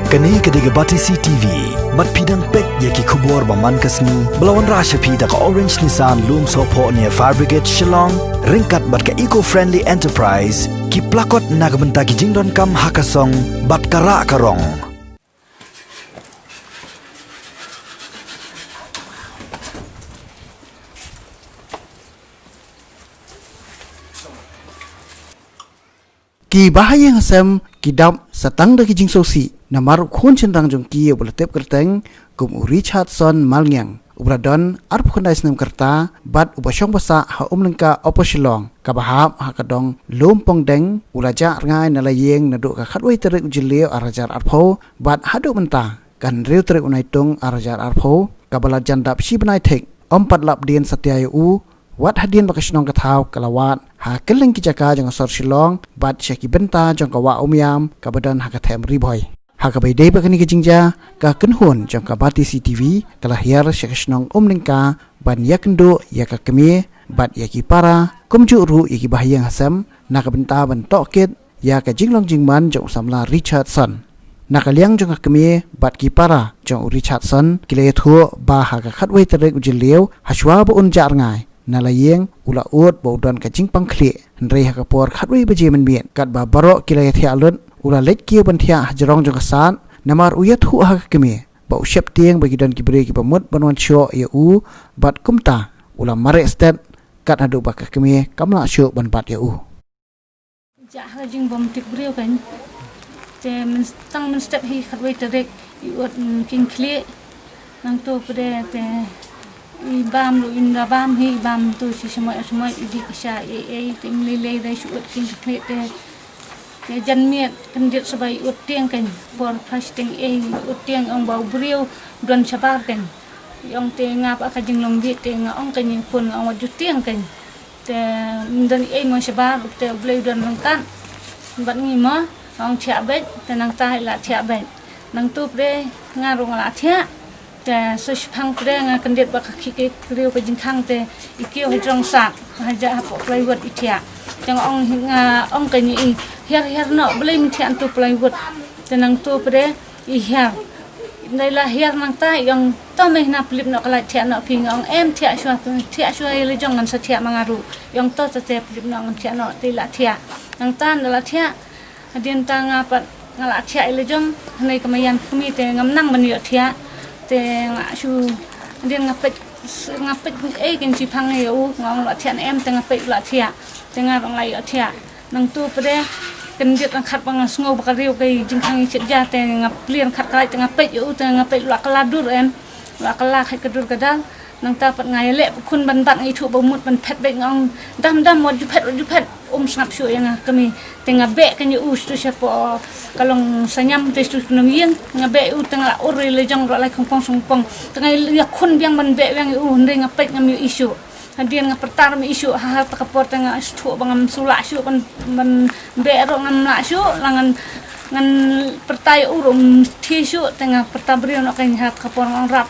Kani kediga Batisi TV, mat pidang pek yaki kubur baman kasni, belawan rasha pida ka Orange Nissan Loom Sopo near Fire Brigade Shillong, ringkat bat ka eco-friendly enterprise, ki plakot nagbenta ki jingdon kam hakasong, bat kara karong. Ki bahaya ngasem ki dam satang da ki jing sosi na maru khon chendang jong ki ubla tep kerteng kum Richardson Malngyang ubra don arp khondai snem kerta bat ubashong basa ha umlengka oposilong ka bahap ha kadong lompong deng ulaja ngai na layeng na do ka khatwai terek ujileo arajar arpho bat hadu menta kan reu terek unai tung arajar arpho ka bala jandap si benai thek ompat lap dien satyayu wat hadin bakasnong kathau kalawat ha keleng ki jaka jang sor silong bat syaki benta jang kawa umyam kabadan ha kathem riboy ha ka bai dei bakani ki jingja ka kenhun jang ka Batisi TV kalahir syakasnong umlingka ban yakndo yaka kemi bat yaki para kumju ru yaki bahayang hasam na ka benta ban toket ya ka jinglong jingman jang samla Richardson nakaliang jong kami bat ki para jong Richardson kile thu ba ha ka khatwai terek ujileu haswa bu un jar ngai nalayeng ula ut baudan ka jingpang khli nrei ha ka por khatwai baje man bien kat ba baro kilai thia lun ula let ki ban thia hajrong jong kasan namar uyat hu ha kemi ba ushep tieng bagi dan ki bre ki pamut banwan syo ya u bat kumta ula mare stat kat hadu ba ka kemi kamla syo ban bat ya u ja ha jing bom tik breu kan te men tang men step hi khatwai terek i ut king khli nang to pre te ibam lu inda bam hi bam tu si semua idi kasha tim lele dai su ut king khlet te janmiet kendit sabai ut tiang kan por fasting ut tiang ong bau briu don sabar kan yong te ngap aka jing long bi te ngong kan yin pun ong waju tiang kan te dan mo sabar te blei don kan bat ngi ma ong chia bet te nang tai la chia bet nang tu pre ngarung la thia te sospang preng kendit bak ki kriu ka jingkhang te ikio hajong sak haja hapo plywood itia jang ong kan ni her no blei mi thian tu plywood te nang tu pre i her nei la her nang ta yang to me na plip no kala thian no phing ong em thia shwa le jong ngan sa thia mangaru yang to te plip no ngan thia no te la thia nang tan la thia adin ta nga pat ngala thia le jong nei kamayan kumi te ngam nang mani thia te nga su dia ngapet kin chi phang ye u ngong la thian em te ngapet la thia te nga rong lai thia nang tu pre ken dit ang khat bang sngo ba riu kai jingkhang chit ja te ngap plien khat kai te ngapet u te ngapet la kala dur em la kala khai kadur kadal nang ta pat ngai le khun ban bat ngai thu ba mut ban phet be ngong dam mod ju phet snap shu yang kami tengah be kan u stu siapa kalong sanyam te stu nang yen ngabe u tengah uri le jong ro lai kompong songpong tengah ya khun biang ban be yang u ndre ngapet ngam isu hadian ngapertar mi isu ha ta kapor tengah stu bangam sula shu ban be ro ngam la shu langan ngan pertai urum tisu tengah pertabrio no kan hat kapor ngam rap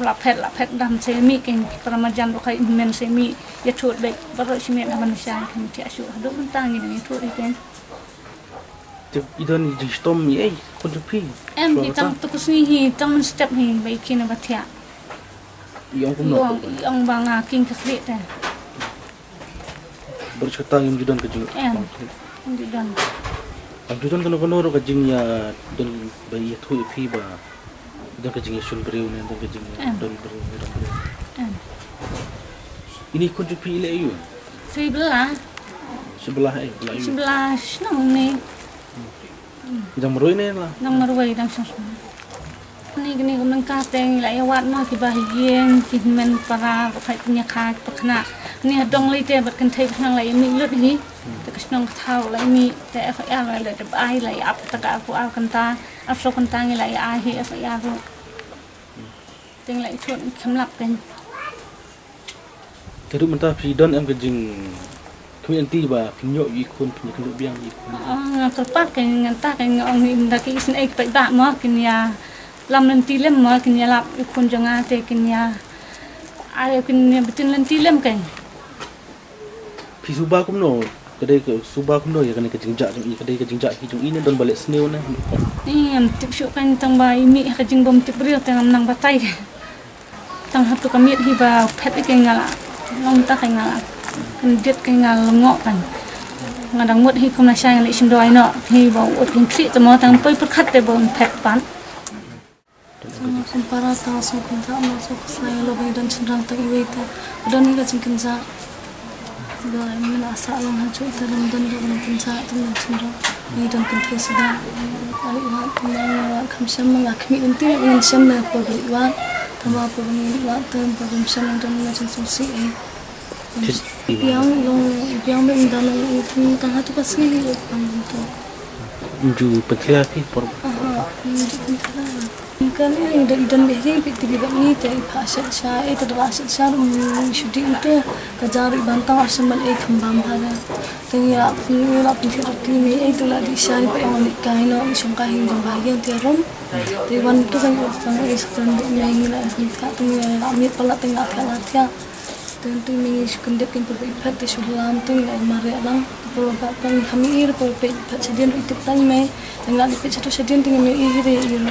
la phet dam semi kan peramajan ro kai men semi ya thut be baro simi manusia kan ti asu hadu mentang ni thut ikan idon di stom ye konjupi em di tang tukus ni hi tang step hi bai kina batia yang kumno yang banga king khli ta bercerita yang judon ke jing em judon ang judon kono ro ke jing ya don bai thu phi ba don ke jing sul breu ne don ke jing don breu ini konjupi ile yu sebelah nang ni jang meroi ne lah nang marwai dang sos ni gini kumang kateng la yawat ma ki bahien ki men para ko phai punya kha pakna ni dong lai te bat kan thai nang lai mi lut hi te kasnong thau lai mi te fa ya lai te ai lai ap ta ka ku al kan ta ap so kan ta ngi lai ai hi fa ya ru teng lai chun khamlap kan terus mentah pidon em ke jing kami anti ba pinyo ikun punya kenduk biang ikun terpat kan nganta kan ngong ni ndaki sin ek pa ba mo kin ya lam nanti lem mo kin ya lap ikun janga te kin ya ay kin ya betin nanti lem kan pisuba kumno kedai ke subah kuno ya kan ke jingjak jung kedai ke jingjak hi jung ini don balik snew ne Am tip syuk kan tang ba imi ka jing bom tip brio tang nang batai. Tang hatu kami hi ba pet ke ngala. Long ta kai ngala. Kan dit kai ngal ngok kan. Ngadang mut hi kum na shang ni shin doi no hi ba ut kin kli to mo tang poi per khat te bom pet pan. Para tahu so kunta masuk selain lo bagi dan cenderung tak iwe itu dan ni kacang kenza dah ini asa alam haju dalam dan lo bagi kenza tu dan cenderung ni dan kenza sudah kali iwan kembang kamsam mengakmi nanti dengan sam lah pabrik iwan tambah pabrik iwan tu pabrik sam dan macam susi yang mendalam itu tengah tu kasih ni panggung tu ju petria pi por kan ini dan biasanya tiba-tiba ni tadi pasal saya itu pasal saya shooting itu kejar bantang arsenal kembang pada tengah pintu ini itu lah di sana yang kain orang sungkai yang bahagian tiarum tiwan itu kan orang sekarang ini lah kita tengah ambil pala tengah tiada tentu ini sekendap yang berbeda di sulam tengah mari alang beberapa kami ir berbeda sedian itu tanya tengah di satu sedian tengah ir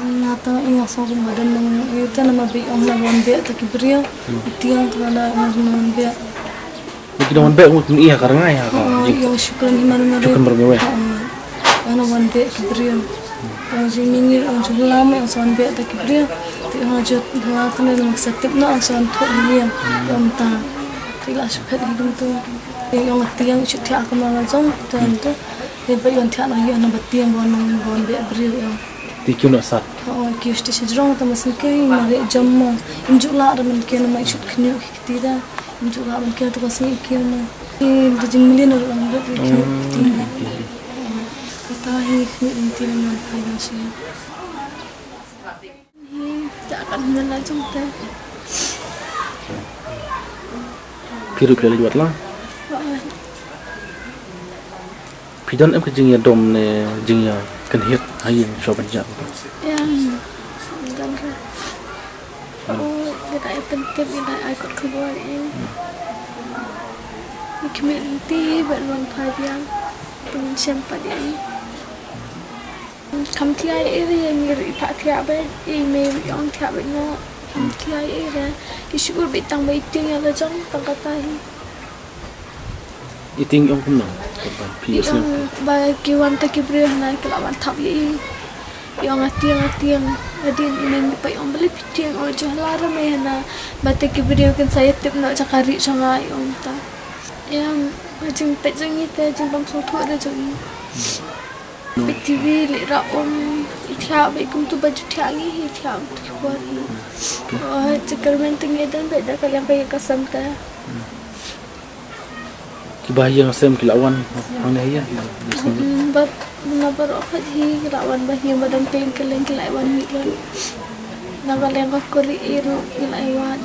Nata ingat soal badan nang itu nama bi om lawan be tak kibriya tiang tengah lawan be mungkin lawan be mungkin iya karena ya yang syukran himan syukran bermewe ana wan be kibriya yang jimingir ang julam yang soal be tak kibriya ti hajat ngatan nang setip na ang soal tu ini yang ta tidak suka hidup tu yang tiang cuti aku malah jong dan tu lepas yang tiang lagi ana batiang wan be kibriya tikun asat كيف تشجرون تمسك كي مري جمع إنجولا رمن كنا ما يشوف كنيو كتيرة إنجولا من كنا تقسمي كنا دجملين الرمل كنا كتيرة كتاهي كنتي من هذا شيء tak akan mengenal contoh piru kali buat lah pidan em ke jing ya dom ne jing ya kan hit hayin shopan jam Tidak penting tidak ikut keluar ini. Community berluang padiang dengan siapa dia ini. Kamu tiada yang ngiri pak tiada, email yang tiada nak. Kamu tiada isu berbitang baiting yang lajang tangkatai. Iting yang kuno, PS ni. Bagi wanita kibri nak kelawan tabi. Yang hati yang jadi ini pak yang beli pitih yang orang lara mehna bate kibri kan saya tip nak cakari sangai yang ta yang macam pejang itu macam bang soto ada jadi TV lira tiap baik tu baju tiap ni tiap keluar ni cakar menting dan beda kalau yang pakai kasam ta kibahaya ngasem kilawan mana ya bab nabar akad hi lawan bahia badan keling kelaiwan hilan nagal yang kori iru kelaiwan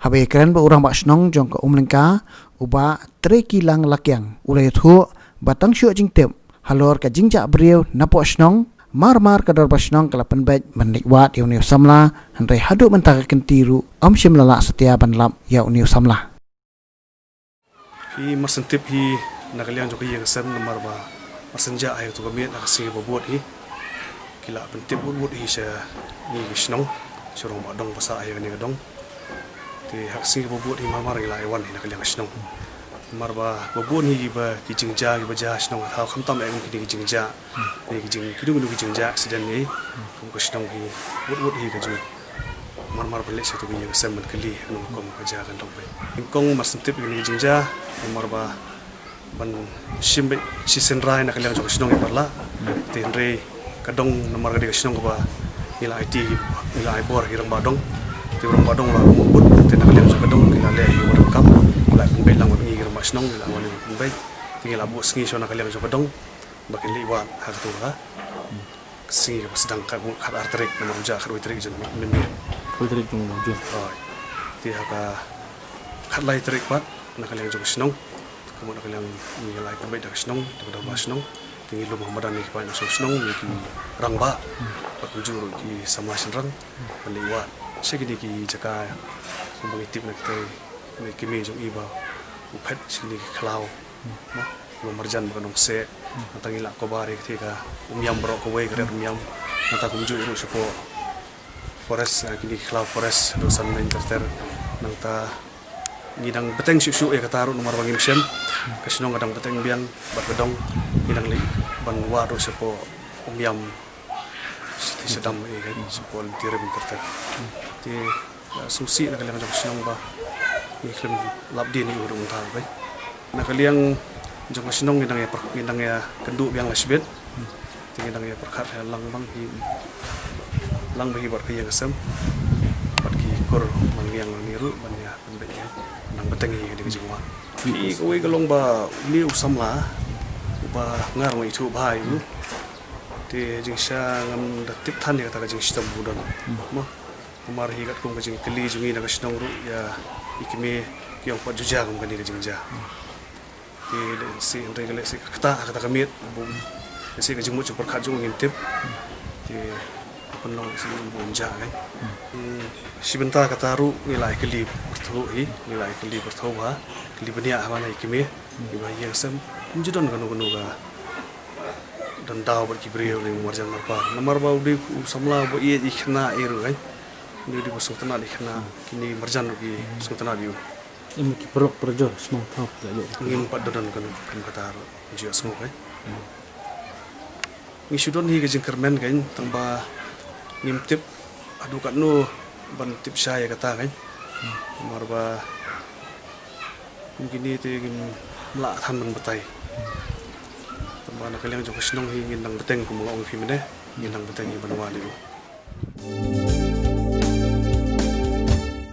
Habe keren ba urang bak snong jong ka umlengka uba tre kilang lakyang ulai thu batang syu jing tep halor ka jingja brieu napo snong mar kadar ba snong kala penbet menikwat ya uniu samla handai hadu mentaka kentiru om shim lala setia ban lap ya uniu samla hi masentip hi nakaliang joki yang sem nomor ba masenja ayo tu kami nak singi buat hi kila pentip buat hi saya ni wisnong surong ba dong pasa ayo ni dong ti hak singi buat hi mamar ila iwan hi nakaliang wisnong nomor ba buat hi ba kijingja ba ja wisnong ha kham tam eng ki kijingja ni kijing kidung du kijingja accident ni kum wisnong hi buat hi ka ju mar balik satu yang sem kali nong kom ka ja kan dong be kong masentip ni kijingja nomor ba ban simbe si senrai nak kalian jok sinong iparla tenre kadong nomor gede sinong ba ila IT ila ibor hirang badong ti urang badong la mubut ten kalian jok kadong ila le hi war kam ila pembe lang ngi hirang ba sinong ila wali pembe tinggal abu sengi sona kalian jok kadong bakin liwa hak tu ha singi ba sedang ka khat arterik nomor ja khat arterik jen min Putri jung jung ti haka khat lai terik bat nak kalian jok sinong kemudian kalian nilai pembaik dari senong daripada bahas senong tinggi lu Muhammadan ni kepada senong ni ki rangba berkunjung ki sama senrang meliwat segini ki jaka mengitip nak kita ni kimi jong iba upet sini kelau mah belum marjan bukan se nantang ilak ko bari ketika yam bro ko way kare yam nantang kumju iru sepo forest kini kelau forest dosan main terter nanta ngidang beteng susu kata nomor bangim sem kesinong kadang beteng biang bergedong ngidang li ban wado sepo yam sedam kan sepo tirim terter ti susi nak kalian jong sinong ba iklim labdi ni urung ta bai nak kalian jong sinong ngidang ya kendu biang lasbet ngidang ya perkat lang bang hi lang bagi bar kaya kesem bat ki kor mangyang niru ban ya benbenya nang beteng hi di jingwa i koi galong ba ni usam la ba ngar ngai thu bai u te jing sha ngam da tip than ya ta jing sistem budan ma umar hi gat kong jing keli jungi na kasnong ru ya ikime kyong pa juja ngam kan di jing ja te si regale si kata kamit bu si ka jing mu chupar kha jung ngin tip te penong si bonja kan sebentar kata ru nilai keli bertau nilai keli bertau ha keli benia mana ikime iba yang sem judon kanu ga dan daw berkibriyo ni marjan apa nomor bau di samla bo ie ikhna iru kan ni di busuk tana ikhna kini marjan ki busuk tana biu Ini ki perok perjo semua tahu tak je. ngim pat dodon kanu kan kata ru jio semua kan ni sudon hi ke jengkermen kan tamba ngim tip adu kat no ban tip saya kata kan nomor ba mungkin ni te ngim la than ban betai mana kalian jauh senang ingin nang beteng kumulong film ini ingin nang beteng iban wali.